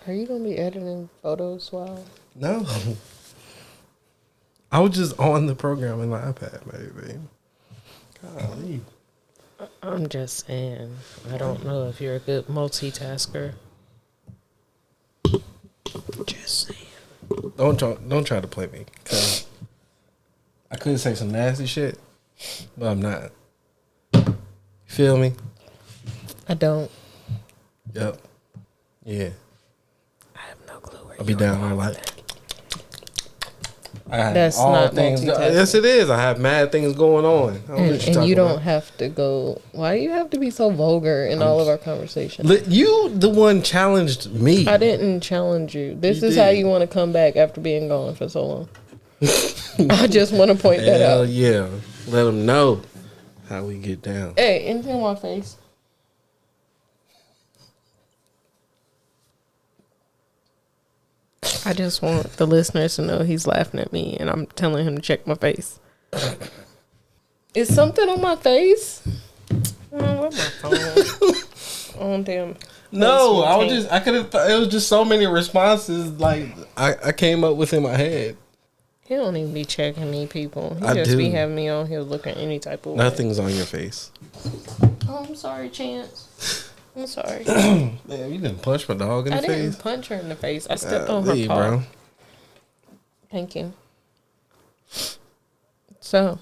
Are you gonna be editing photos while? No. I was just on the program in my iPad, baby. Golly. I'm just saying. I don't know if you're a good multitasker. Just saying. Don't try to play me. Cause I could say some nasty shit, but I'm not. You feel me? I don't. Yep. Yeah. I have no clue where I'll be down there like. That's not multitasking. Yes, it is. I have mad things going on. And you don't have to go. Why do you have to be so vulgar in all of our conversations? You, the one, challenged me. I didn't challenge you. This is how you want to come back after being gone for so long. I just want to point that out. Hell yeah. Let them know how we get down. Hey, anything on my face? I just want the listeners to know he's laughing at me and I'm telling him to check my face. Is something on my face? Where's my phone? Oh, damn. No, I could have, it was just so many responses like I came up with in my head. He don't even be checking me, people. He I just do. be having me on here looking any type of way. Nothing's on your face. Oh, I'm sorry, Chance. I'm sorry. Man, you didn't punch my dog in the I face? didn't punch her in the face. I stepped on her paw. Bro. Thank you. So.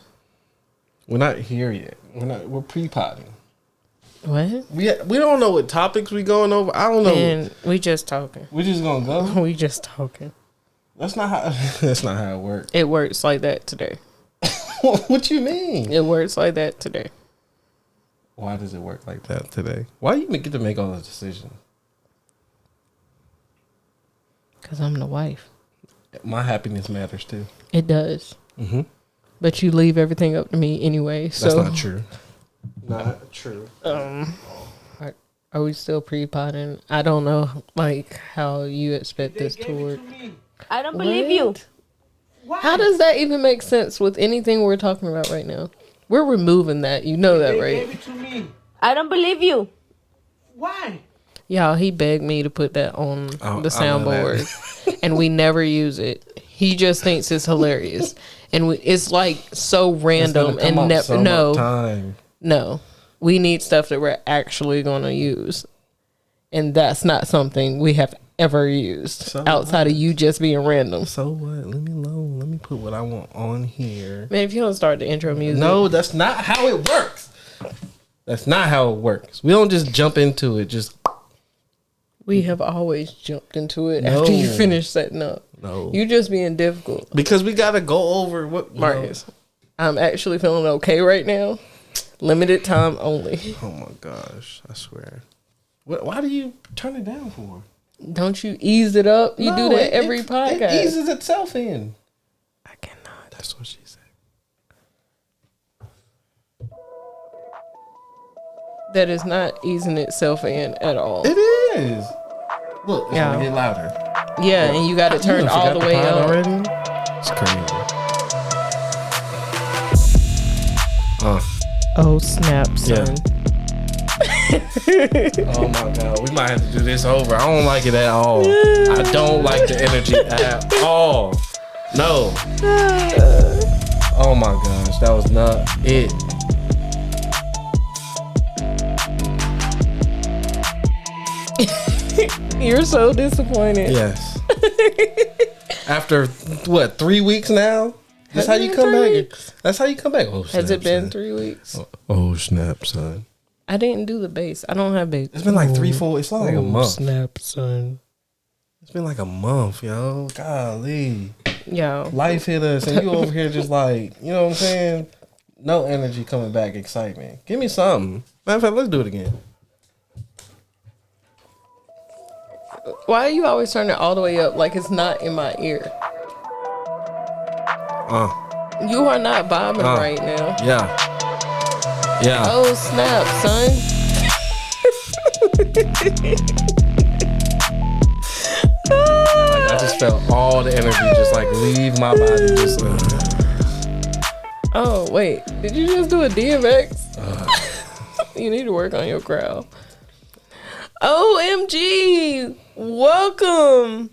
We're not here yet. We're pre-potting. What? We don't know what topics we going over. I don't know. And we just talking. We just gonna go? We just talking. That's not how it works. It works like that today. What you mean? It works like that today. Why does it work like that today? Why do you get to make all the decisions? Because I'm the wife. My happiness matters too. It does. Mm-hmm. But you leave everything up to me anyway. So that's not true. Not true. Are we still pre-potting? I don't know, like, how you expect this to work. I don't believe you. Why? How does that even make sense with anything we're talking about right now? We're removing that. You know that, right? Gave it to me. I don't believe you. Why? Y'all, he begged me to put that on the soundboard, and we never use it. He just thinks it's hilarious, and it's like so random and no. We need stuff that we're actually going to use, and that's not something we have ever used outside of you just being random. So what? Leave me alone. Let me put what I want on here. Man, if you don't start the intro music. No, that's not how it works. That's not how it works. We don't just jump into it. We have always jumped into it after you finish setting up. No. You just being difficult. Because we got to go over what... Marcus, I'm actually feeling okay right now. Limited time only. Oh my gosh, I swear. Why do you turn it down for? Don't you ease it up? You do that every podcast. It eases itself in. I cannot. That's what she said. That is not easing itself in at all. It is. Look, it's gonna get louder. Yeah, and you got to turn all the way up. Already? It's crazy. Oh snap, son. Oh my god, we might have to do this over. I don't like it at all. I don't like the energy at all. No. Oh my gosh, that was not it. You're so disappointed. Yes. After what, 3 weeks now? That's how you come back. That's how you come back. Oh, snap, has it been son. 3 weeks? Oh snap, son. I didn't do the bass. I don't have bass. It's been like 3-4. It's like a month. Snap, son. It's been like a month, yo. Golly. Yo. Life hit us, and you over here just like, you know what I'm saying? No energy coming back, excitement. Give me something. Matter of fact, let's do it again. Why are you always turning it all the way up like it's not in my ear? You are not bobbing right now. Yeah. Yeah. Oh, snap, son. I just felt all the energy just like leave my body. Just. Oh, wait. Did you just do a DMX? You need to work on your crowd. OMG. Welcome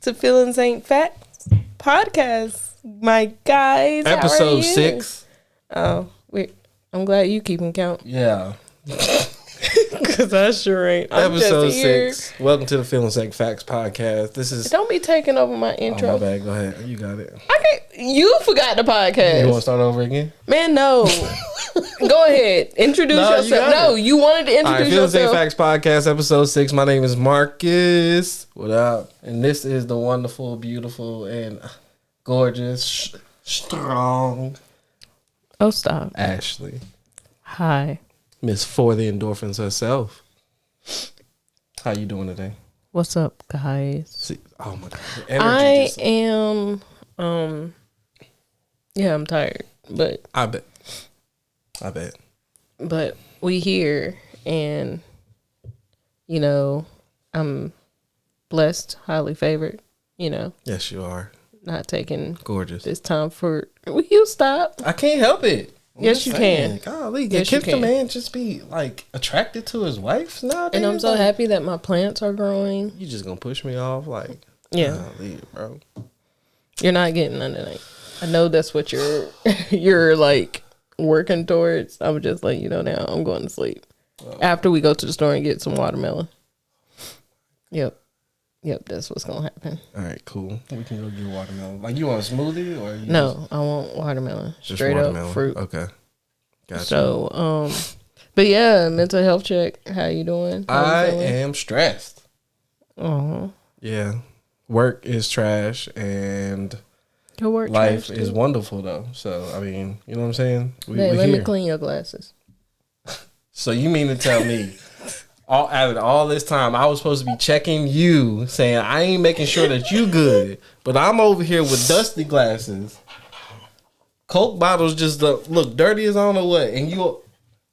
to Feelings Ain't Facts podcast, my guys. Episode 6. Oh, wait. I'm glad you keeping count. Yeah. Because I sure ain't. I'm Episode just here. 6. Welcome to the Feelings Ain't Facts podcast. This is... Don't be taking over my intro. Oh, my bad. Go ahead. You got it. I can't. You forgot the podcast. You want to start over again? Man, no. Go ahead. Introduce yourself. You wanted to introduce Feelings Ain't yourself. Facts podcast, episode 6. My name is Marcus. What up? And this is the wonderful, beautiful, and gorgeous, strong... Oh, stop. Ashley. Hi. Miss For the Endorphins herself. How you doing today? What's up, guys? See, oh my God. I am, yeah, I'm tired, but I bet. But we here, and, you know, I'm blessed, highly favored, you know. Yes, you are. Not taking Gorgeous. this time for... Will you stop? I can't help it. Yes, you can. Golly, yes, can't the man just be like attracted to his wife nowadays? And I'm so happy that my plants are growing. You just gonna push me off, like, yeah, golly, bro. You're not getting none tonight. I know that's what you're like working towards. I'm just letting you know now. I'm going to sleep after we go to the store and get some watermelon. Yep, that's what's gonna happen. All right, cool. We can go get watermelon. Like, you want a smoothie or you no? I want watermelon. Just Straight watermelon. up fruit. Okay, gotcha. So, but yeah, mental health check. How you doing? I am stressed. Uh-huh. Yeah, work is trash and Your work life trash is too? wonderful though. So I mean, you know what I'm saying? Hey, let me clean your glasses. So you mean to tell me? All this time, I was supposed to be checking you, saying I ain't making sure that you good, but I'm over here with dusty glasses, Coke bottles just look dirty as I don't know what, and you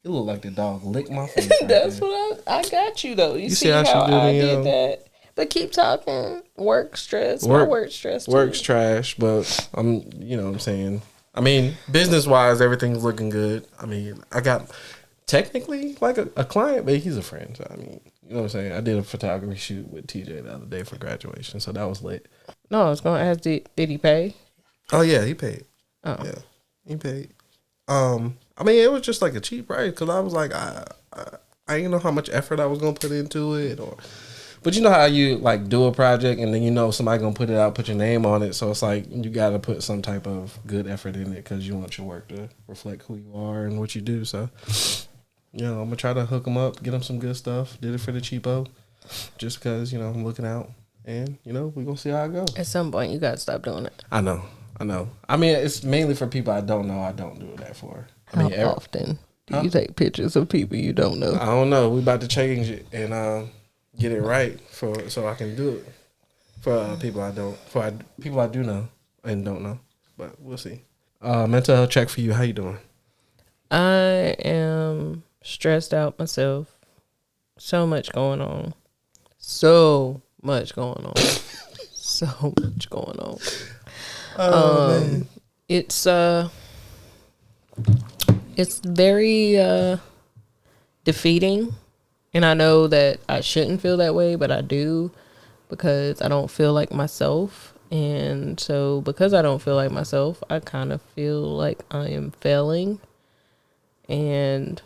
look like the dog licked my face. That's what I got you though. You see how I did that? But keep talking. Work stress. My work stress. Work's trash, but you know what I'm saying. I mean, business wise, everything's looking good. I mean, I got. Technically, like a client, but he's a friend. So, I mean, you know what I'm saying? I did a photography shoot with TJ the other day for graduation, so that was lit. No, I was going to ask, did he pay? Oh, yeah, he paid. Oh. Yeah, he paid. I mean, it was just like a cheap price because I was like, I didn't know how much effort I was going to put into it. But you know how you, like, do a project and then you know somebody going to put it out, put your name on it. So it's like you got to put some type of good effort in it because you want your work to reflect who you are and what you do, so... You know, I'm going to try to hook them up, get them some good stuff. Did it for the cheapo just because, you know, I'm looking out. And, you know, we're going to see how it goes. At some point, you got to stop doing it. I know. I mean, it's mainly for people I don't know. I don't do that for. How often do you take pictures of people you don't know? I don't know. We about to change it and get it right so I can do it for people I do know and don't know. But we'll see. Mental health check for you. How you doing? I am... stressed out myself. So much going on. So much going on. Man. It's very defeating, and I know that I shouldn't feel that way, but I do because I don't feel like myself. And so because I don't feel like myself, I kind of feel like I am failing, and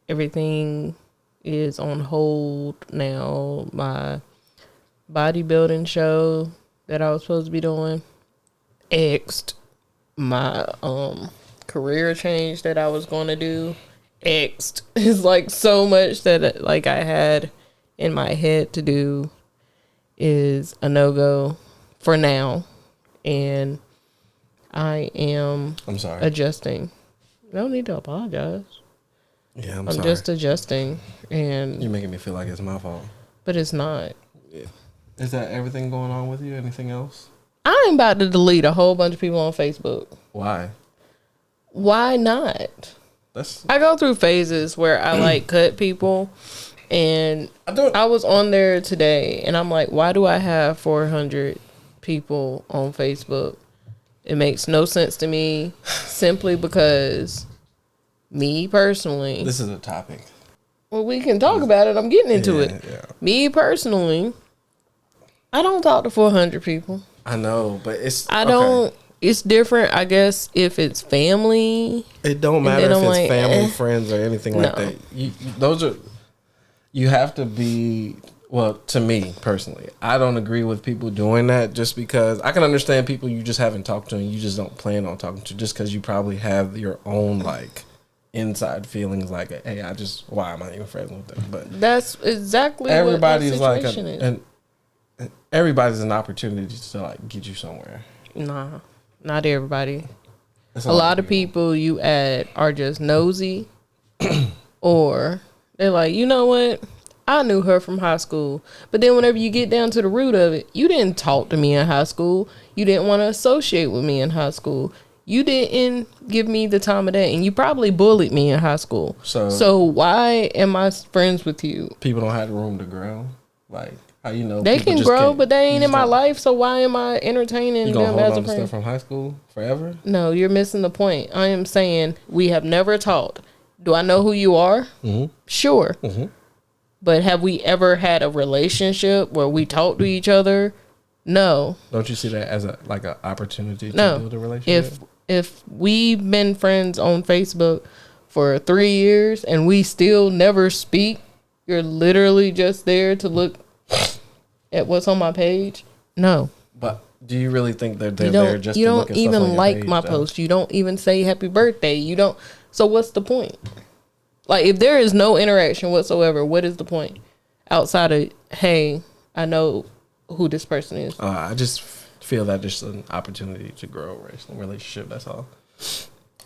everything is on hold now. My bodybuilding show that I was supposed to be doing, X'd. My career change that I was going to do, X'd. It's like so much that like I had in my head to do is a no-go for now. And I'm sorry. Adjusting. No need to apologize. Yeah, I'm sorry. I'm just adjusting, and you're making me feel like it's my fault. But it's not. Yeah. Is that everything going on with you? Anything else? I'm about to delete a whole bunch of people on Facebook. Why? Why not? I go through phases where I like cut people, and I was on there today, and I'm like, why do I have 400 people on Facebook? It makes no sense to me, simply because me personally. This is a topic. Well, we can talk about it. I'm getting into it. Yeah. Me personally, I don't talk to 400 people. I know, but it's it's different, I guess, if it's family. It don't matter if it's family, friends, or anything like that. You have to be, well, to me personally, I don't agree with people doing that just because I can understand people you just haven't talked to and you just don't plan on talking to just because you probably have your own, like, inside feelings like, hey, why am I even friends with them? But that's exactly everybody's what the situation is. And everybody's an opportunity to, like, get you somewhere. Nah, not everybody. A lot of people you add are just nosy or they're like, you know what? I knew her from high school. But then whenever you get down to the root of it, you didn't talk to me in high school. You didn't want to associate with me in high school. You didn't give me the time of day. And you probably bullied me in high school. So why am I friends with you? People don't have the room to grow. Like, how you know? They can grow, but they ain't in my life. So why am I entertaining them as a friend? Stuff from high school forever? No, you're missing the point. I am saying we have never talked. Do I know who you are? Mm-hmm. Sure. Mm-hmm. But have we ever had a relationship where we talk to each other? No. Don't you see that as an opportunity to build a relationship? If we've been friends on Facebook for 3 years and we still never speak, you're literally just there to look at what's on my page? No. But do you really think that they're there just to look at stuff on your page? You don't even like my post. You don't even say happy birthday. You don't. So what's the point? Like, if there is no interaction whatsoever, what is the point? Outside of, hey, I know who this person is. I just feel that there's an opportunity to grow a relationship. That's all.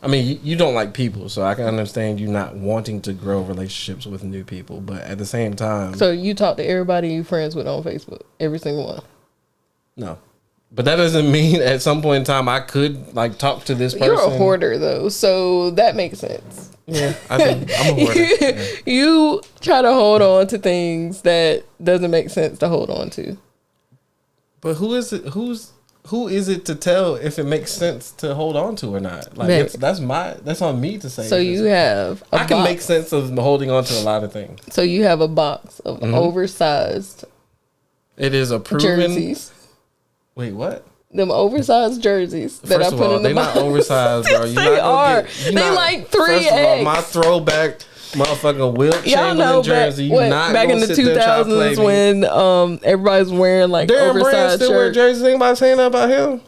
I mean, you don't like people, so I can understand you not wanting to grow relationships with new people. But at the same time... So you talk to everybody you're friends with on Facebook? Every single one? No. But that doesn't mean at some point in time I could, like, talk to this person. You're a hoarder, though, so that makes sense. Yeah, I think I'm a hoarder. Yeah. You try to hold on to things that doesn't make sense to hold on to. But who is it? Who is it to tell if it makes sense to hold on to or not? Like, that's on me to say. So you have I can make sense of holding on to a lot of things. So you have a box of oversized. It is a proven jerseys. Wait, what? Them oversized jerseys that I put in the box. They're not oversized, bro. They are. They like 3X. First of all, my throwback motherfucking Wilt Chamberlain jersey. Back in the 2000s when everybody's wearing like oversized shirts. Wear jerseys. Anybody saying that about him?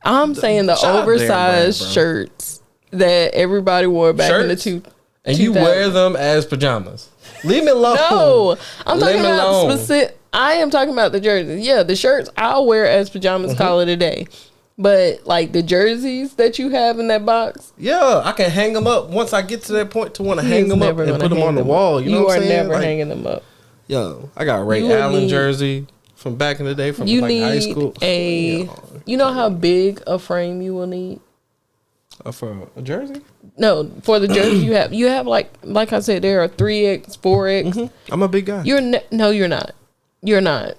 I'm saying the oversized shirts that everybody wore back in the 2000s. And you wear them as pajamas. Leave me alone. No, I'm talking about specific. I am talking about the jerseys. Yeah, the shirts I'll wear as pajamas, call it a day. But like the jerseys that you have in that box, yeah, I can hang them up once I get to that point to want to hang them up and put them on the wall. You know what I'm saying? You are never hanging them up. Yo, I got Ray Allen jersey from back in the day from like high school. You know how big a frame you will need for a jersey? No, for the jersey you have like I said, there are 3X, 4X. I'm a big guy. No, you're not. You're not.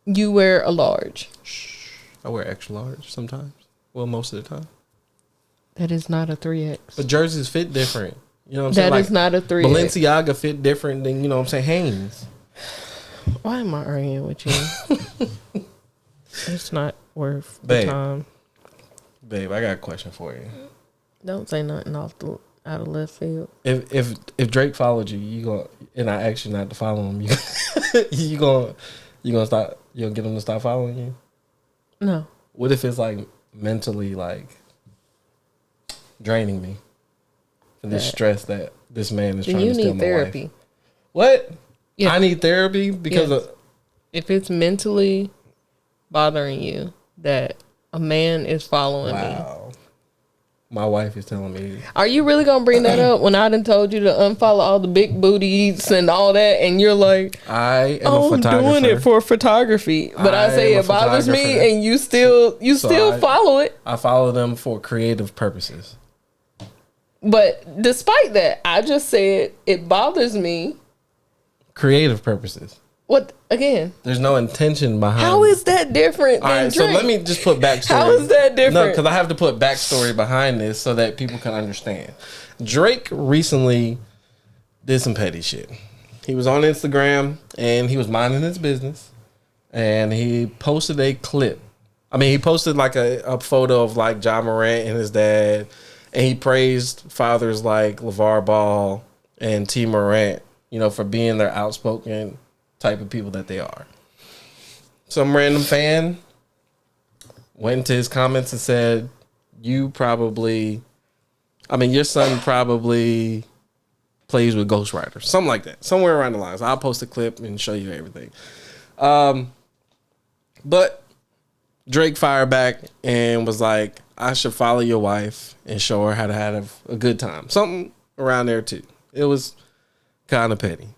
You wear a large. I wear extra large sometimes. Well, most of the time. That is not a 3X. But jerseys fit different. You know what I'm saying? That is not a 3X. Balenciaga fit different than, you know what I'm saying, Hanes. Why am I arguing with you? It's not worth the time. Babe, I got a question for you. Don't say nothing out of left field. If Drake followed you and I asked you not to follow him, you gonna stop? You gonna get him to stop following you? No. What if it's like mentally like draining me for this stress that this man is trying to steal my therapy. Life? What? Yeah. I need therapy because of if it's mentally bothering you that a man is following me. My wife is telling me. Are you really gonna bring that up when I done told you to unfollow all the big booties and all that, and you're like, I am a photographer. I'm doing it for photography, but I say it bothers me, and you still follow it. I follow them for creative purposes. But despite that, I just said it bothers me. Creative purposes. What again? There's no intention behind. How is that different? All right, so let me just put backstory. How is that different? No, because I have to put backstory behind this so that people can understand. Drake recently did some petty shit. he was on Instagram and he was minding his business, and he posted a clip. I mean, he posted like a photo of like Ja Morant and his dad, and he praised fathers like LeVar Ball and T. Morant, you know, for being their outspoken type of people that they are. Some random fan went into his comments and said, your son probably plays with ghostwriters. Something like that. Somewhere around the lines. I'll post a clip and show you everything. But Drake fired back and was like, I should follow your wife and show her how to have a good time. Something around there too. It was kind of petty.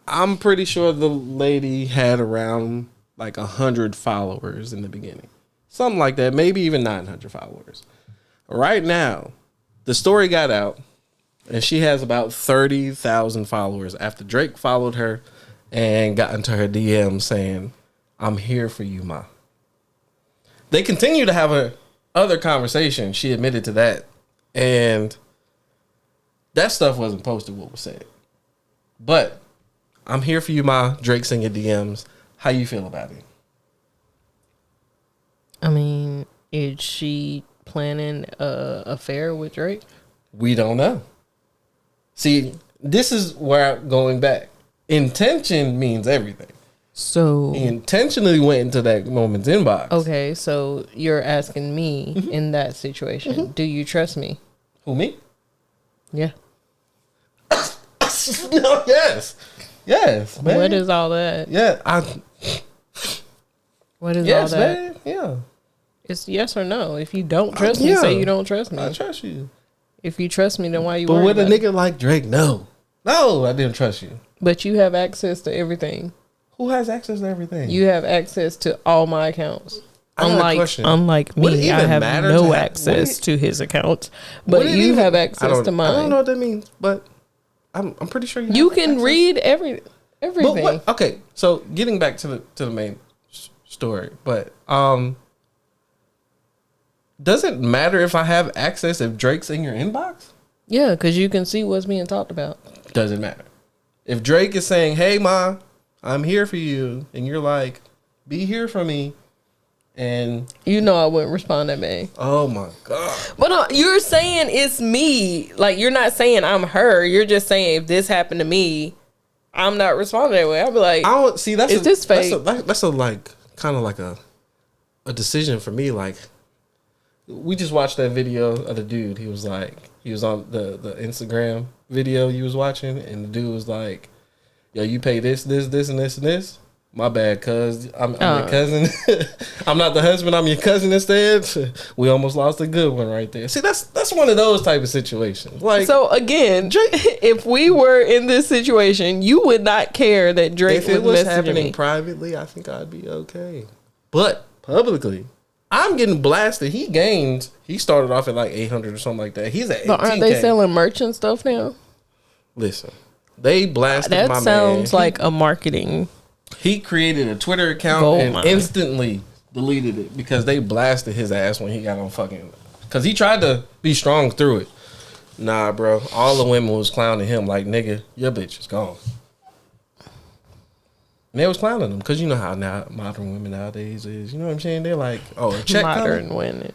I'm pretty sure the lady had around like 100 followers in the beginning. Something like that. Maybe even 900 followers. Right now, the story got out and she has about 30,000 followers after Drake followed her and got into her DM saying, I'm here for you, ma. They continue to have a other conversation. She admitted to that. And that stuff wasn't posted what was said. But I'm here for you, ma. Drake's in your DMs. How you feel about it? I mean, is she planning a affair with Drake? We don't know. See, this is where going back. Intention means everything. So he intentionally went into that woman's inbox. Okay, so you're asking me in that situation, do you trust me? Who, me? Yeah. No, yes. Yes, man. What is all that? Yeah, what is all that? Man. Yeah. It's yes or no. If you don't trust me, say you don't trust me. I trust you. If you trust me, then why you But worried with a about nigga like Drake, no, I didn't trust you. But you have access to everything. Who has access to everything? You have access to all my accounts. Unlike me, I have no access to his accounts. But you have access to mine. I don't know what that means, but I'm pretty sure you can read everything. But okay, so getting back to the main story, but does it matter if I have access if Drake's in your inbox? Yeah, because you can see what's being talked about. Doesn't matter. If Drake is saying, hey, ma, I'm here for you, and you're like, be here for me, and you know I wouldn't respond that bad. Oh my God. But you're saying it's me. Like, you're not saying I'm her. You're just saying if this happened to me, I'm not responding that way. I'll be like, I don't see that's this fake? That's a like kind of like a decision for me. Like, we just watched that video of the dude. He was on the Instagram video you was watching, and the dude was like, yo, you pay this, and this, and this. My bad, cuz. I'm your cousin. I'm not the husband. I'm your cousin instead. We almost lost a good one right there. See, that's one of those type of situations. Like, so again, if we were in this situation, you would not care that Drake if it was messaging happening me. Privately, I think I'd be okay. But publicly, I'm getting blasted. He started off at like 800 or something like that. He's at 18K. But aren't they selling merch and stuff now? Listen, they blasted my man. That sounds like a marketing. He created a Twitter account and instantly deleted it because they blasted his ass when he got on fucking. Because he tried to be strong through it. Nah, bro. All the women was clowning him like, nigga, your bitch is gone. And they was clowning him because you know how now modern women nowadays is. You know what I'm saying? They're like, oh, a check modern women.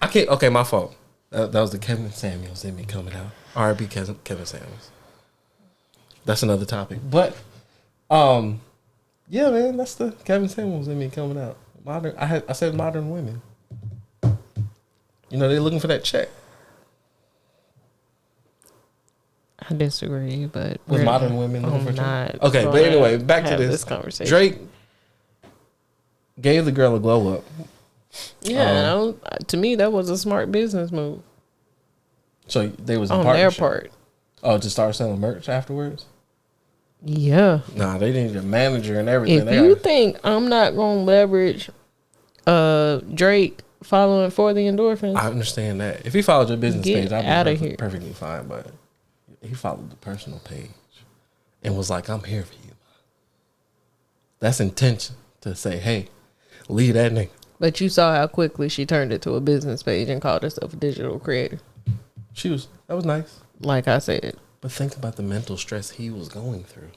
Okay, my fault. That was the Kevin Samuels in me coming out. R.I.P. Kevin Samuels. That's another topic. But, yeah, man, that's the Kevin Samuels in me coming out. I said modern women. You know, they're looking for that check. I disagree, but with modern women looking for check. Okay, but anyway, back to this conversation. Drake gave the girl a glow up. Yeah, to me that was a smart business move. So they was on their part. Oh, to start selling merch afterwards? Yeah. Nah, they need a manager and everything. If you think I'm not gonna leverage Drake following for the endorphins, I understand that. If he followed your business page, I'd be perfectly fine. But he followed the personal page and was like, I'm here for you. That's intention to say, hey, leave that nigga. But you saw how quickly she turned it to a business page and called herself a digital creator. That was nice. Like I said. But think about the mental stress he was going through.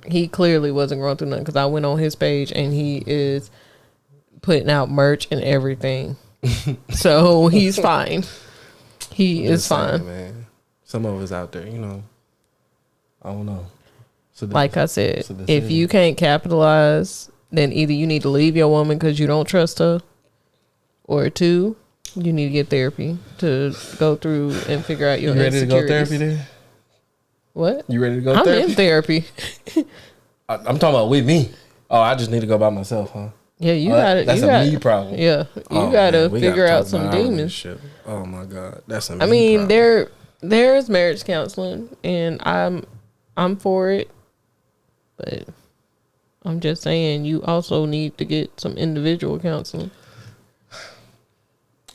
He clearly wasn't going through nothing because I went on his page and he is putting out merch and everything. So he's fine. He is fine. Man. Some of us out there, you know, I don't know. Like I said, if you can't capitalize, then either you need to leave your woman because you don't trust her, or two, you need to get therapy to go through and figure out your insecurities. You ready to go therapy then? What? You ready to go I'm therapy? in therapy. I'm talking about with me. Oh, I just need to go by myself, huh? Yeah, you got it. That's a me problem. Yeah, you got to figure out some demons. Oh my God, that's a me problem. There's marriage counseling, and I'm for it, but I'm just saying you also need to get some individual counseling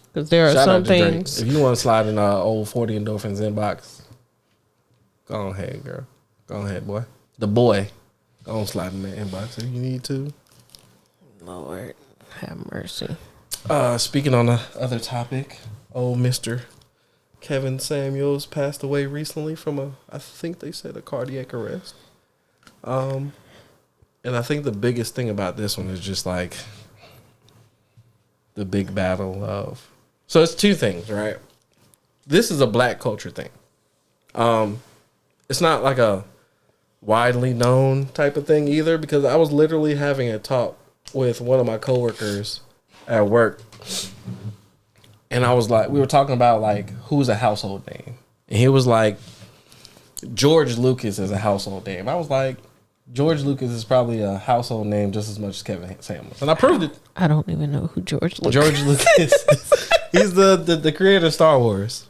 because there are some things. If you want to slide in old 40 Endorphins inbox, go ahead, girl. Go ahead, boy. The boy, go on slide in that inbox if you need to. Lord, have mercy. Speaking on the other topic, old Mr. Kevin Samuels passed away recently from I think they said a cardiac arrest. And I think the biggest thing about this one is just like the big battle of. So it's two things, right? This is a black culture thing. It's not like a widely known type of thing either, because I was literally having a talk with one of my coworkers at work, and I was like, we were talking about like who's a household name, and he was like, George Lucas is a household name. I was like, George Lucas is probably a household name just as much as Kevin Samuels, and I proved it. I don't even know who George Lucas. George Lucas, he's the creator of Star Wars,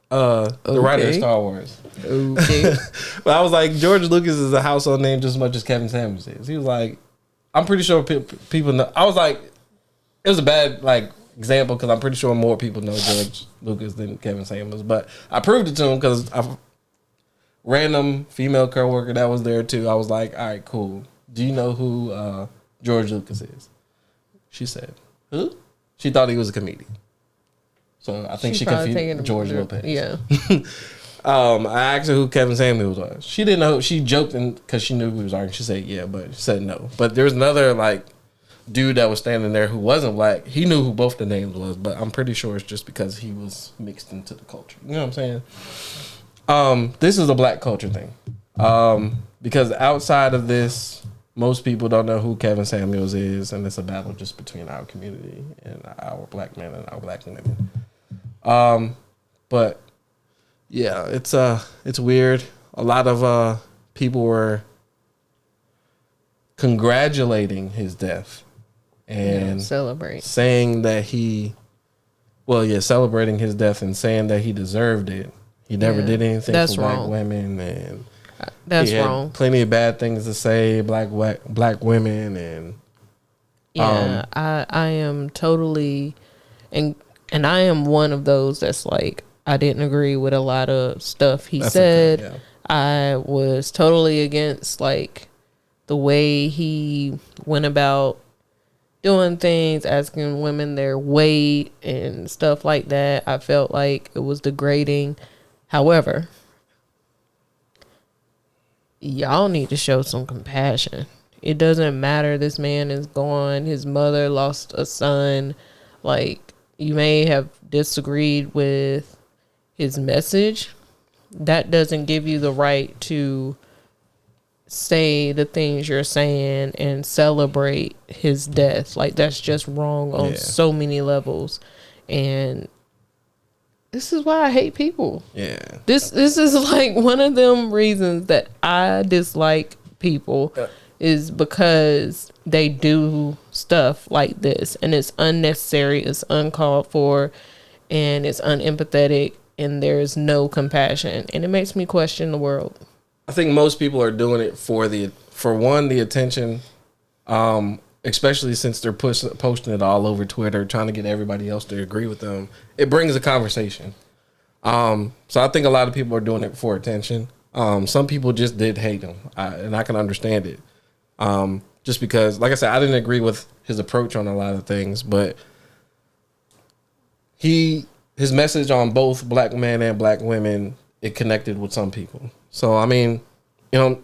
the writer of Star Wars. Okay, but I was like, George Lucas is a household name just as much as Kevin Samuels is. He was like, I'm pretty sure people know. I was like, it was a bad like example because I'm pretty sure more people know George Lucas than Kevin Samuels. But I proved it to him because a random female coworker that was there too. I was like, all right, cool. Do you know who George Lucas is? She said, who? She thought he was a comedian. So I think she confused George Lopez. Yeah. I asked her who Kevin Samuels was. She didn't know. She joked because she knew who he was arguing. She said yeah, but she said no. But there was another like dude that was standing there who wasn't black. He knew who both the names was, but I'm pretty sure it's just because he was mixed into the culture. You know what I'm saying? This is a black culture thing. Because outside of this, most people don't know who Kevin Samuels is, and it's a battle just between our community and our black men and our black women. But yeah, it's weird. A lot of people were congratulating his death and saying that celebrating his death and saying that he deserved it. He never did anything for black women, and that's wrong. Plenty of bad things to say black women, and I am totally and I am one of those that's like, I didn't agree with a lot of stuff he said. Okay, yeah. I was totally against like the way he went about doing things, asking women their weight and stuff like that. I felt like it was degrading. However, y'all need to show some compassion. It doesn't matter. This man is gone. His mother lost a son. Like, you may have disagreed with his message. That doesn't give you the right to say the things you're saying and celebrate his death. Like, that's just wrong on so many levels. And this is why I hate people. Yeah. This is like one of them reasons that I dislike people is because they do stuff like this, and it's unnecessary, it's uncalled for, and it's unempathetic, and there's no compassion, and it makes me question the world. I think most people are doing it for the attention, especially since they're posting it all over Twitter, trying to get everybody else to agree with them. It brings a conversation. So I think a lot of people are doing it for attention. Some people just did hate him, and I can understand it. Just because, like I said, I didn't agree with his approach on a lot of things, but his message on both black men and black women it connected with some people. So I mean, you know,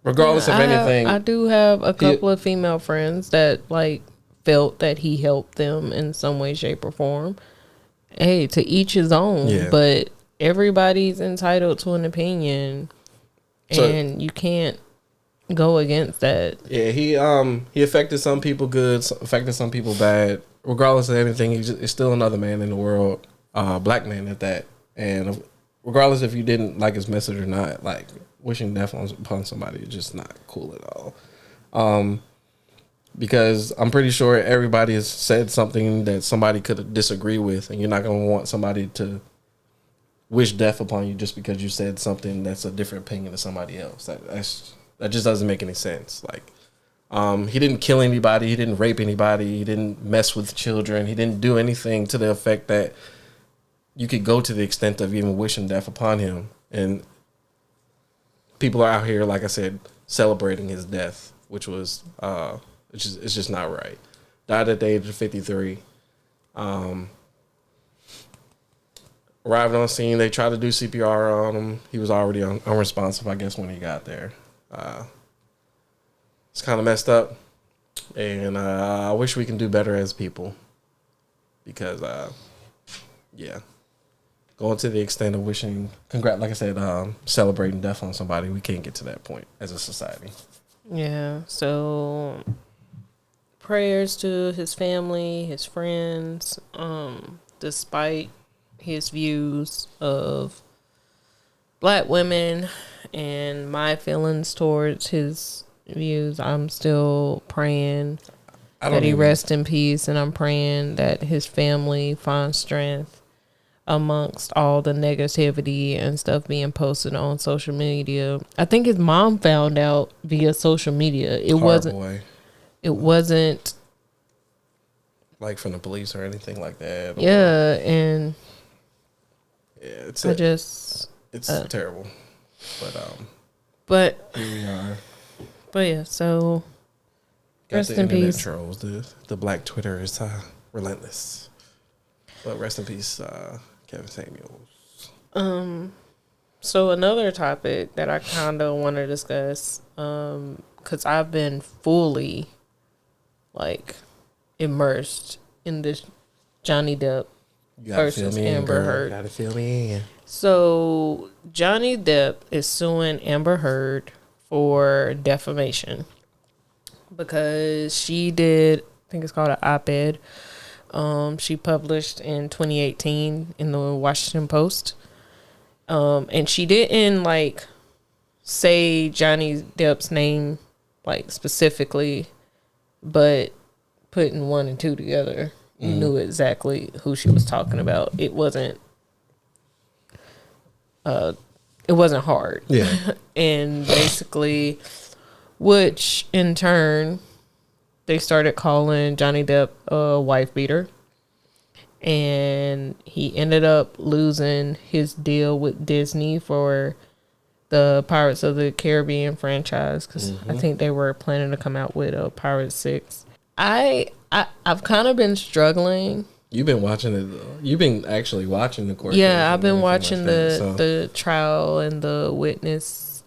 regardless of anything, I do have a couple of female friends that like felt that he helped them in some way, shape, or form. Hey, to each his own, but everybody's entitled to an opinion, and you can't go against that. Yeah, he affected some people good, affected some people bad. Regardless of anything, he's still another man in the world, black man at that. And regardless if you didn't like his message or not, like wishing death upon somebody is just not cool at all. Because I'm pretty sure everybody has said something that somebody could disagree with, and you're not going to want somebody to wish death upon you just because you said something that's a different opinion to somebody else. That just doesn't make any sense. Like, he didn't kill anybody, he didn't rape anybody, he didn't mess with children, he didn't do anything to the effect that you could go to the extent of even wishing death upon him. And people are out here, like I said, celebrating his death, which was it's just not right. Died at the age of 53. Arrived on scene, they tried to do CPR on him. He was already unresponsive, I guess, when he got there. It's kind of messed up, and I wish we can do better as people, because going to the extent of wishing, like I said, celebrating death on somebody, we can't get to that point as a society. Yeah, so prayers to his family, his friends, despite his views of black women and my feelings towards his views, I'm still praying that he rest in peace, and I'm praying that his family finds strength amongst all the negativity and stuff being posted on social media. I think his mom found out via social media. It wasn't like from the police or anything like that. Yeah, and it's terrible. But here we are. But yeah, so rest in peace. Trolls, the black Twitter is relentless. But rest in peace, Kevin Samuels. So another topic that I kind of want to discuss, because I've been fully like immersed in this Johnny Depp versus Amber Heard. Gotta feel me in. So Johnny Depp is suing Amber Heard for defamation because she did, I think it's called an op-ed. She published in 2018 in the Washington Post. And she didn't like say Johnny Depp's name like specifically, but putting 1 and 2 together, you knew exactly who she was talking about. It wasn't hard. Yeah. And basically, which in turn, they started calling Johnny Depp a wife beater. And he ended up losing his deal with Disney for the Pirates of the Caribbean franchise, because I think they were planning to come out with a Pirates 6. I've kind of been struggling. You've been watching it though. You've been actually watching the court. Yeah, I've been watching the trial and the witness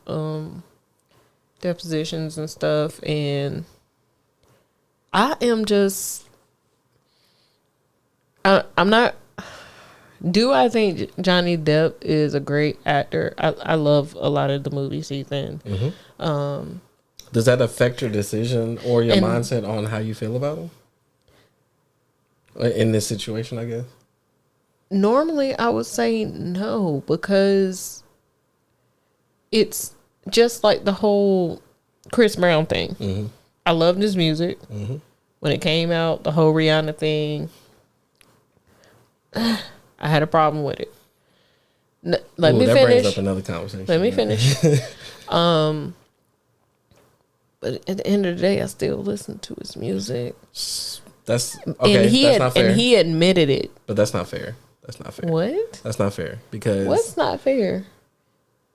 depositions and stuff, and I am just I'm not. Do I think Johnny Depp is a great actor? I love a lot of the movies he's in. Does that affect your decision or your mindset on how you feel about him in this situation, I guess? Normally, I would say no, because it's just like the whole Chris Brown thing. I loved his music. When it came out, the whole Rihanna thing, I had a problem with it. Let me finish. Brings up another conversation. Let me finish. But at the end of the day, I still listen to his music. That's okay. That's not fair. And he admitted it. But that's not fair. That's not fair. What? That's not fair, because what's not fair?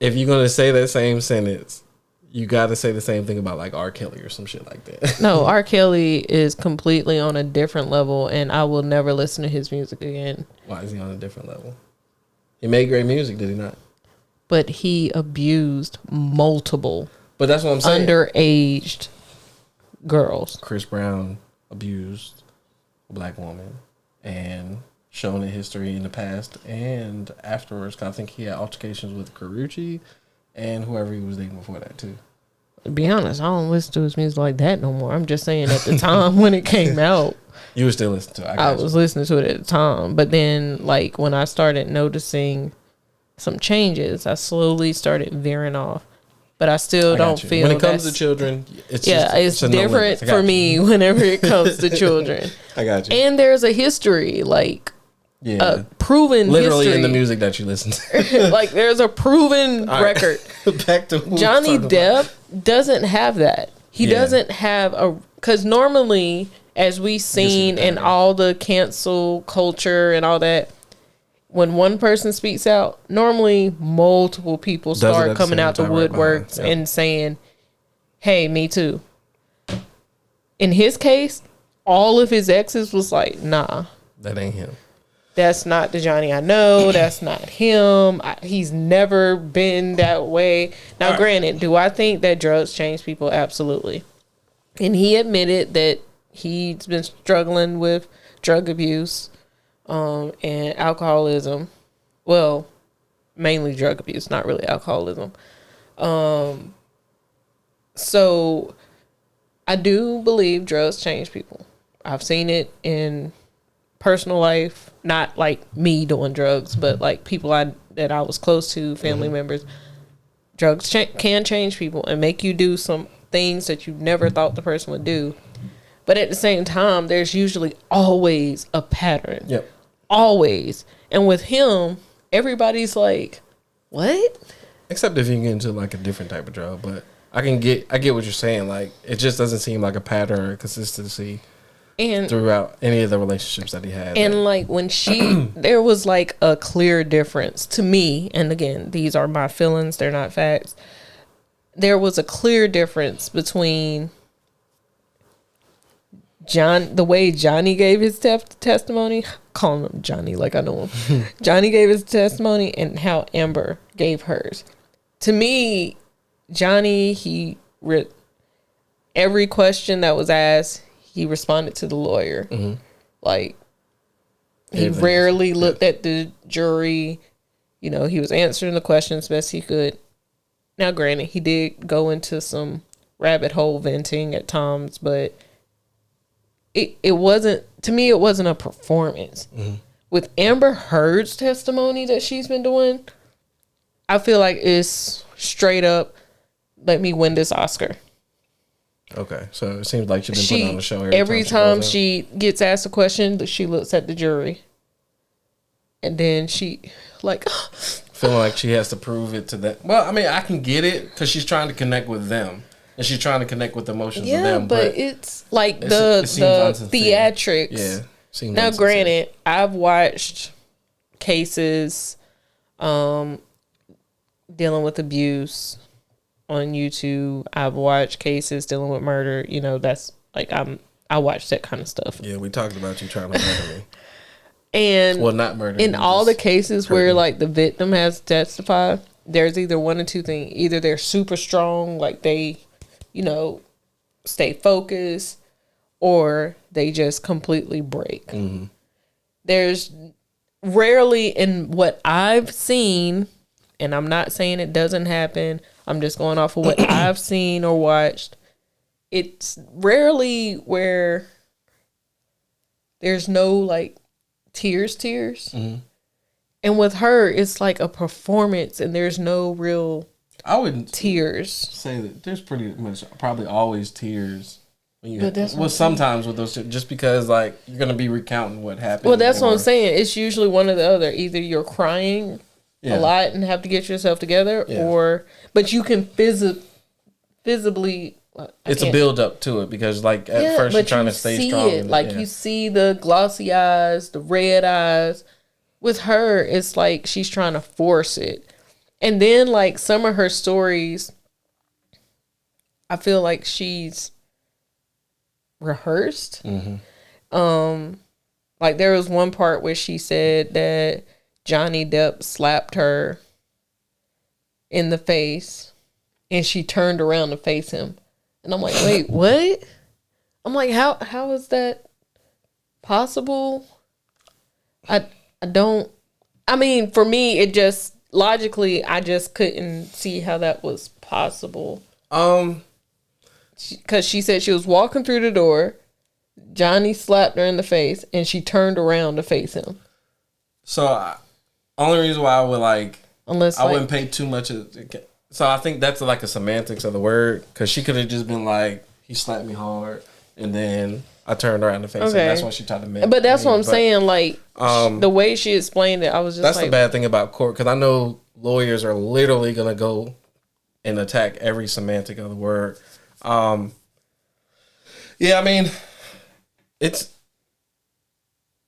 If you're gonna say that same sentence, you got to say the same thing about like R. Kelly or some shit like that. No, R. Kelly is completely on a different level, and I will never listen to his music again. Why is he on a different level? He made great music, did he not? but he abused multiple. But that's what I'm saying. Underaged girls. Chris Brown abused a black woman and shown in history in the past and afterwards. I think he had altercations with Karuchi and whoever he was dating before that too. To be honest, I don't listen to his music like that no more. I'm just saying at the time when it came out. You were still listening to it. I was listening to it at the time. But then like when I started noticing some changes, I slowly started veering off. But I still don't feel when it comes to children, it's different for me whenever it comes to children. I got you. And there's a history, like proven literally history. In the music that you listen to. Like there's a proven record. Back to Johnny Depp doesn't have that. He doesn't have because normally, as we seen in all the cancel culture and all that, when one person speaks out, normally multiple people start coming out the woodworks and saying, hey, me too. In his case, all of his exes was like, nah. That ain't him. That's not the Johnny I know. That's not him. He's never been that way. Now, granted, do I think that drugs change people? Absolutely. And he admitted that he's been struggling with drug abuse. And alcoholism. Well, mainly drug abuse, not really alcoholism. So I do believe drugs change people. I've seen it in personal life, not like me doing drugs, but like people that I was close to, family members. Drugs can change people and make you do some things that you never thought the person would do. But at the same time, there's usually always a pattern. Yep. Always. And with him, everybody's like, what? Except if you get into like a different type of drug. But I get what you're saying. Like, it just doesn't seem like a pattern or consistency throughout any of the relationships that he had. And like when there was like a clear difference to me. And again, these are my feelings. They're not facts. There was a clear difference between the way Johnny gave his testimony, calling him Johnny like I know him. Johnny gave his testimony and how Amber gave hers. To me, Johnny, every question that was asked, he responded to the lawyer. Mm-hmm. Like, he rarely looked at the jury. You know, he was answering the questions best he could. Now, granted, he did go into some rabbit hole venting at times, but it wasn't, to me, it wasn't a performance. Mm-hmm. With Amber Heard's testimony that she's been doing, I feel like it's straight up, let me win this Oscar. Okay, so it seems like she's been putting on the show every time she gets asked a question, she looks at the jury. And then she, like... feeling like she has to prove it to them. Well, I mean, I can get it because she's trying to connect with them. And she's trying to connect with the emotions of them. But it's like the theatrics. Yeah. Now, granted, I've watched cases dealing with abuse on YouTube. I've watched cases dealing with murder. You know, that's like I watch that kind of stuff. Yeah, we talked about you trying to murder me. And not murder. In all the cases where like the victim has testified, there's either one or two things. Either they're super strong, like they, you know, stay focused, or they just completely break. Mm-hmm. There's rarely, in what I've seen, and I'm not saying it doesn't happen, I'm just going off of what I've seen or watched, it's rarely where there's no like tears. Mm-hmm. And with her, it's like a performance and there's no real tears. Say that there's pretty much probably always tears. Sometimes with those, just because like you're gonna be recounting what happened. Well, that's what I'm saying. It's usually one or the other. Either you're crying a lot and have to get yourself together, but you can visibly. It's a build up to it because like at first you're trying to stay strong. You see the glossy eyes, the red eyes. With her, it's like she's trying to force it. And then like some of her stories, I feel like she's rehearsed. Mm-hmm. Like there was one part where she said that Johnny Depp slapped her in the face, and she turned around to face him. And I'm like, wait, what? I'm like, how is that possible? I don't. I mean, for me, it just logically, I just couldn't see how that was possible. Because she said she was walking through the door, Johnny slapped her in the face, and she turned around to face him. So, only reason why I would unless I wouldn't pay too much. So I think that's like a semantics of the word, because she could have just been like, he slapped me hard, and then I turned around to face him. That's why she tried to make. But that's what I'm saying. Like the way she explained it, I was just that's the bad thing about court, because I know lawyers are literally gonna go and attack every semantic of the word. Yeah, I mean,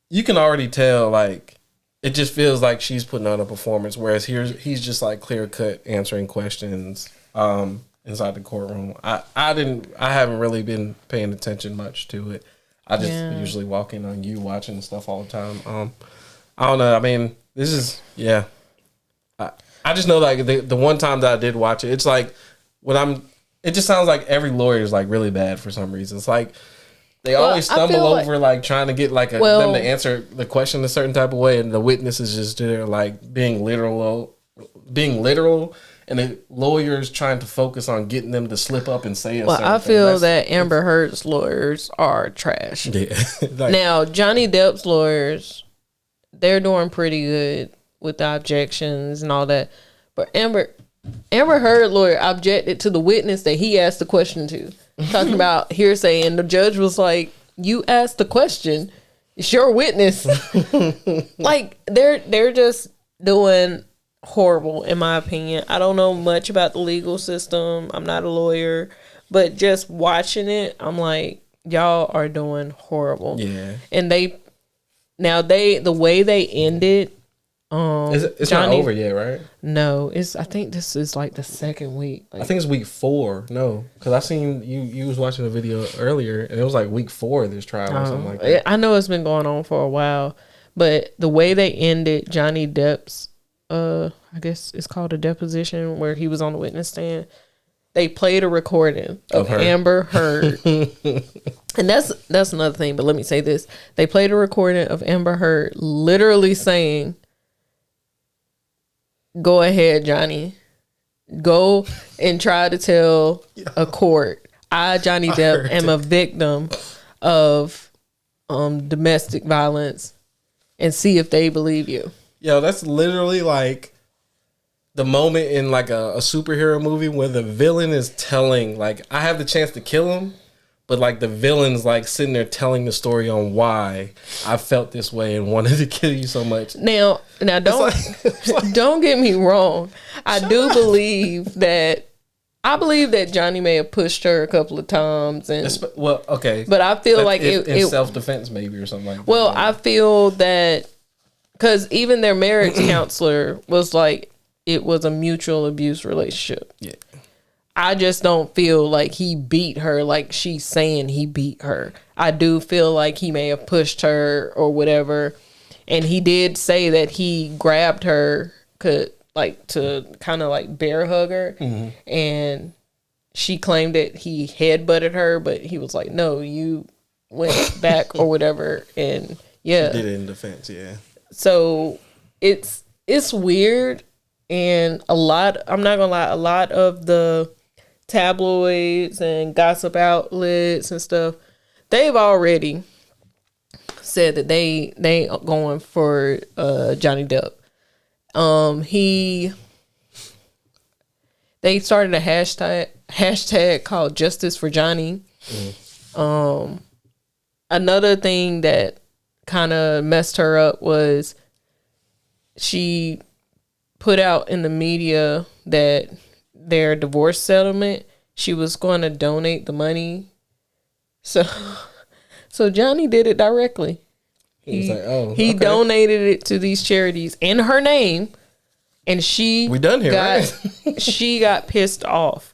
you can already tell, like, it just feels like she's putting on a performance, whereas he's just like clear cut answering questions inside the courtroom. I haven't really been paying attention much to it. I just usually walk in on you watching stuff all the time. I don't know. I mean, this is I just know, like, the one time that I did watch it, it's like it just sounds like every lawyer is like really bad for some reason. It's like they always stumble over like trying to get like them to answer the question a certain type of way, and the witness is just there like being literal, and the lawyers trying to focus on getting them to slip up and say a certain thing. I feel that Amber Heard's lawyers are trash. Yeah. Now, Johnny Depp's lawyers, they're doing pretty good with the objections and all that. But Amber Heard lawyer objected to the witness that he asked the question to, talking about hearsay, and the judge was like, "You asked the question. It's your witness." Like they're just doing horrible, in my opinion. I don't know much about the legal system. I'm not a lawyer, but just watching it, I'm like, y'all are doing horrible. Yeah. And the way they ended. It's Johnny, not over yet, right? No, I think this is like the second week. I think it's week 4. No, because I seen you was watching a video earlier, and it was like week 4 of this trial or something like that. I know it's been going on for a while, but the way they ended Johnny Depp's, I guess it's called a deposition, where he was on the witness stand. They played a recording of Amber Heard, and that's another thing. But let me say this: they played a recording of Amber Heard literally saying, "Go ahead, Johnny. Go and try to tell a court I, Johnny Depp, am a victim of domestic violence, and see if they believe you." Yo, that's literally like the moment in like a superhero movie where the villain is telling, like, I have the chance to kill him, but like the villain's like sitting there telling the story on why I felt this way and wanted to kill you so much. Now don't get me wrong. I believe that Johnny may have pushed her a couple of times, and but I feel like it self-defense maybe or something like that. Well, I feel that because even their marriage counselor was like, it was a mutual abuse relationship. Yeah. I just don't feel like he beat her like she's saying he beat her. I do feel like he may have pushed her or whatever. And he did say that he grabbed her to kind of like bear hug her. Mm-hmm. And she claimed that he headbutted her, but he was like, no, you went back or whatever. And yeah. She did it in defense, yeah. So it's weird. And I'm not gonna lie, a lot of the tabloids and gossip outlets and stuff, they've already said that they going for Johnny Depp. They started a hashtag called Justice for Johnny. Mm. Another thing that kind of messed her up was she put out in the media that their divorce settlement, she was going to donate the money. So Johnny did it directly. He donated it to these charities in her name, and she got pissed off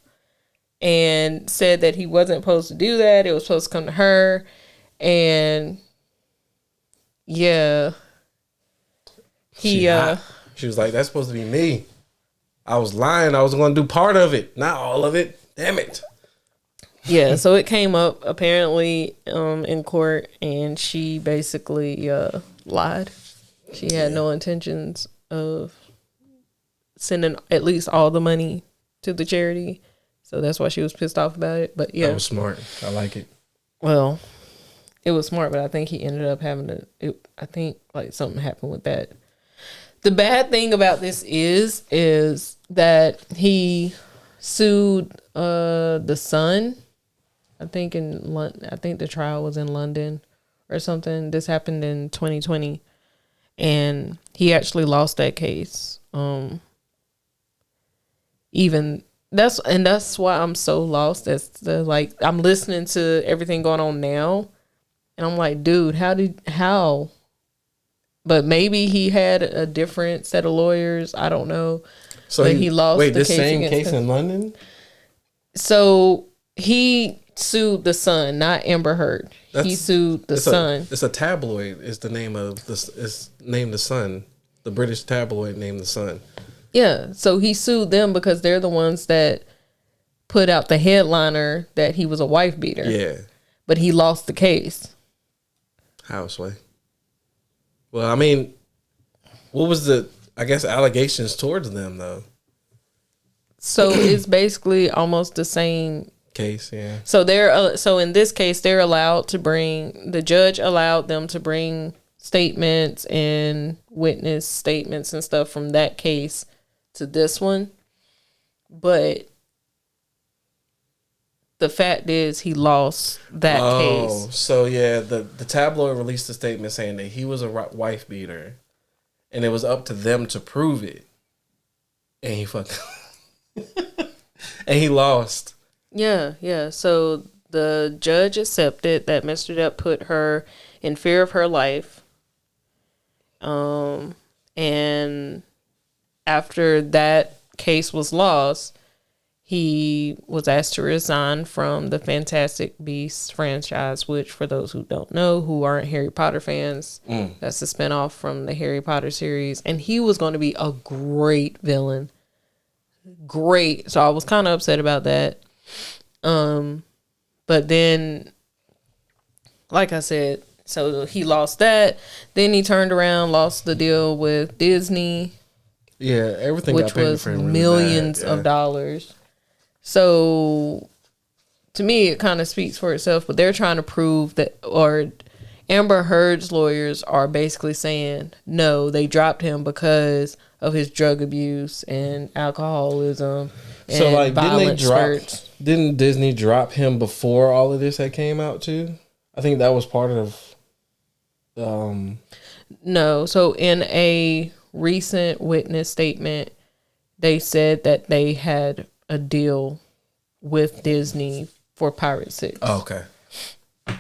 and said that he wasn't supposed to do that. It was supposed to come to her, and yeah, she was like, "That's supposed to be me." I was lying. I was going to do part of it, not all of it. Damn it. Yeah, so it came up apparently in court, and she basically lied. She had no intentions of sending at least all the money to the charity, so that's why she was pissed off about it. But yeah, that was smart. I like it. Well, it was smart, but I think he ended up having to. I think like something happened with that. The bad thing about this is that he sued the son. I think I think the trial was in London or something. This happened in 2020, and he actually lost that case. That's why I'm so lost. I'm listening to everything going on now, and I'm like, dude, how? But maybe he had a different set of lawyers. I don't know. So he lost the this case same case in London. So he sued the son, not Amber Heard. He sued the son. It's a tabloid. Is the name of this? Is named the Sun. The British tabloid named the Sun. Yeah. So he sued them because they're the ones that put out the headliner that he was a wife beater. Yeah. But he lost the case. How, Sway? Well, I mean, what was the allegations towards them though? So it's basically almost the same case, yeah. So in this case, the judge allowed them to bring statements and witness statements and stuff from that case to this one. But the fact is he lost that case. So yeah, the tabloid released a statement saying that he was a wife beater, and it was up to them to prove it. And he fucked and he lost. Yeah. So the judge accepted that Mr. Depp put her in fear of her life. And after that case was lost, he was asked to resign from the Fantastic Beasts franchise, which, for those who don't know, who aren't Harry Potter fans, that's a spinoff from the Harry Potter series. And he was going to be a great villain. Great. So I was kind of upset about that. But then, like I said, so he lost that. Then he turned around, lost the deal with Disney. Yeah, everything which was really millions of dollars. So to me, it kind of speaks for itself. But they're trying to prove that, or Amber Heard's lawyers are basically saying, no, they dropped him because of his drug abuse and alcoholism. So like, didn't Disney drop him before all of this had came out too? I think that was part of. No, so in a recent witness statement, they said that they had a deal with Disney for Pirate 6. Oh, okay.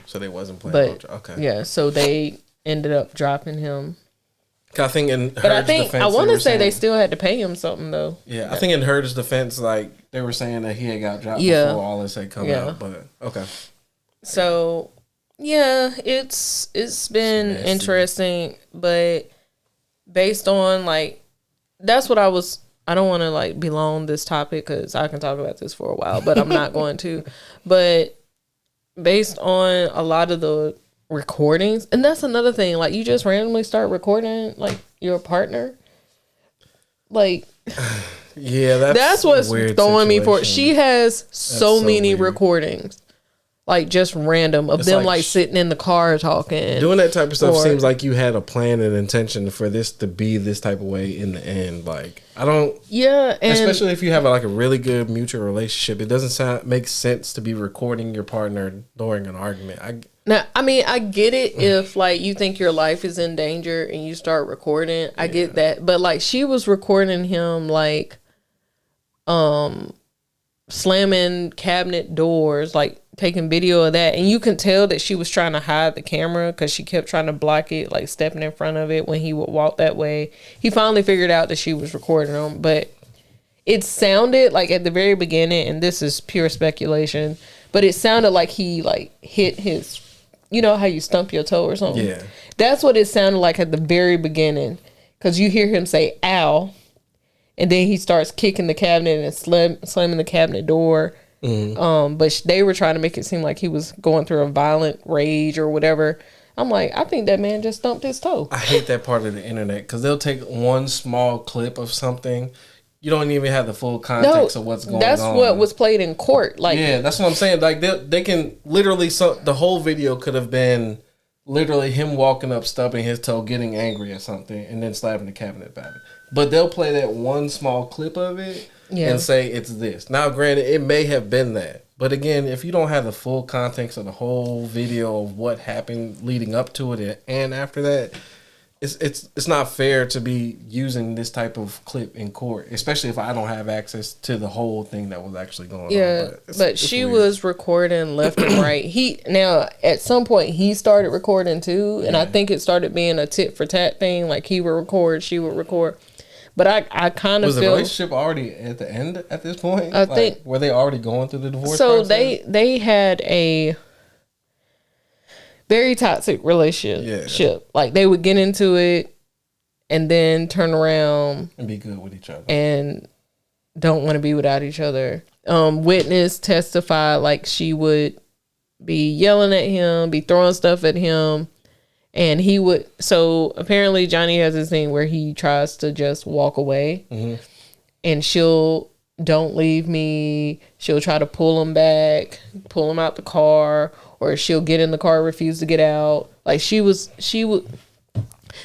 So they wasn't playing. Okay. Yeah, so they ended up dropping him. I think in Heard's defense, I want to say they still had to pay him something though. Yeah, I think in Heard's defense, like they were saying that he had got dropped before all this had come out. But okay. So yeah, it's been interesting, but based on like, that's what I don't want to like belong this topic because I can talk about this for a while, but I'm not going to. But based on a lot of the recordings, and that's another thing, like you just randomly start recording like your partner, like yeah, that's what's throwing me for. She has so many recordings, like just random of them like sitting in the car talking. Doing that type of stuff seems like you had a plan and intention for this to be this type of way in the end. Like I don't. Yeah, and especially if you have like a really good mutual relationship, it doesn't make sense to be recording your partner during an argument. I get it if like you think your life is in danger and you start recording. I get that, but like she was recording him like, slamming cabinet doors, like taking video of that, and you can tell that she was trying to hide the camera because she kept trying to block it, like stepping in front of it when he would walk that way. He finally figured out that she was recording him, but it sounded like at the very beginning, and this is pure speculation, but it sounded like he like hit his, you know how you stump your toe or something? Yeah. That's what it sounded like at the very beginning, because you hear him say, ow. and then he starts kicking the cabinet and slamming the cabinet door. But they were trying to make it seem like he was going through a violent rage or whatever. I'm like, I think that man just stumped his toe. I hate that part of the internet because they'll take one small clip of something. You don't even have the full context of what's going on. That's what was played in court. Like, yeah, that's what I'm saying. Like they can literally, so the whole video could have been literally him walking up, stubbing his toe, getting angry at something, and then slapping the cabinet back. But they'll play that one small clip of it and say it's this. Now, granted, it may have been that. But again, if you don't have the full context of the whole video of what happened leading up to it and after that, it's not fair to be using this type of clip in court, especially if I don't have access to the whole thing that was actually going on. Yeah, but she was recording left and right. Now at some point he started recording too, and I think it started being a tit for tat thing. Like he would record, she would record. But I kind of was the relationship already at the end at this point? I think were they already going through the divorce? So process? they had a very toxic relationship. Yeah. Like they would get into it and then turn around and be good with each other and don't want to be without each other. Witness testified like she would be yelling at him, be throwing stuff at him. And he would, so apparently Johnny has this thing where he tries to just walk away and don't leave me. She'll try to pull him back, pull him out the car, or she'll get in the car, refuse to get out. Like she would,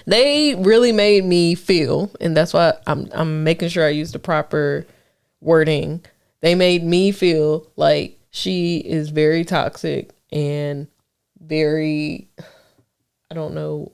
they really made me feel, and that's why I'm making sure I use the proper wording. They made me feel like she is very toxic and very, I don't know.